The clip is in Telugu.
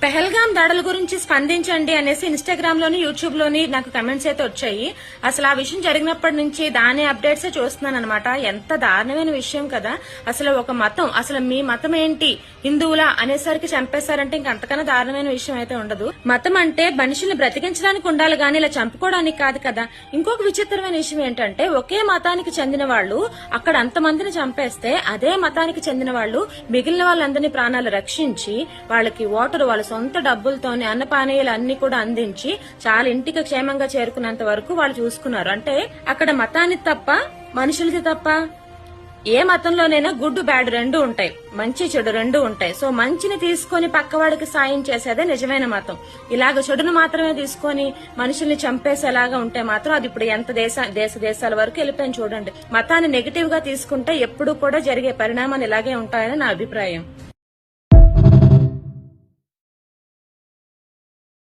పెహల్గాం దాడుల గురించి స్పందించండి అనేసి ఇన్స్టాగ్రామ్ లోని యూట్యూబ్ లోని నాకు కమెంట్స్ అయితే వచ్చాయి. అసలు ఆ విషయం జరిగినప్పటి నుంచి దాని అప్డేట్స్ చూస్తున్నాను అనమాట. ఎంత దారుణమైన విషయం కదా. అసలు ఒక మతం, అసలు మీ మతం ఏంటి, హిందువులా అనేసరికి చంపేశారంటే ఇంకంతకన్నా దారుణమైన విషయం అయితే ఉండదు. మతం అంటే మనుషుల్ని బ్రతికించడానికి ఉండాలి గానీ ఇలా చంపుకోవడానికి కాదు కదా. ఇంకొక విచిత్రమైన విషయం ఏంటంటే ఒకే మతానికి చెందిన వాళ్ళు అక్కడ అంతమందిని చంపేస్తే అదే మతానికి చెందిన వాళ్ళు మిగిలిన వాళ్ళందరినీ ప్రాణాలు రక్షించి వాళ్ళకి వాటర్, వాళ్ళ సొంత డబ్బులతోనే అన్నపానీయాలు అన్ని కూడా అందించి చాలా ఇంటికి క్షేమంగా చేరుకున్నంత వరకు వాళ్ళు చూసుకున్నారు. అంటే అక్కడ మతానికి తప్ప మనుషులకి తప్ప ఏ మతంలోనైనా గుడ్ బ్యాడ్ రెండు ఉంటాయి, మంచి చెడు రెండు ఉంటాయి. సో మంచిని తీసుకొని పక్కవాడికి సాయం చేసేదే నిజమైన మతం. ఇలాగ చెడును మాత్రమే తీసుకొని మనుషుల్ని చంపేసేలాగా ఉంటే మాత్రం అది ఇప్పుడు ఎంత దేశాల వరకు వెళ్ళిపోయింది చూడండి. మతాన్ని నెగిటివ్ గా తీసుకుంటే ఎప్పుడు కూడా జరిగే పరిణామాలు ఇలాగే ఉంటాయని నా అభిప్రాయం.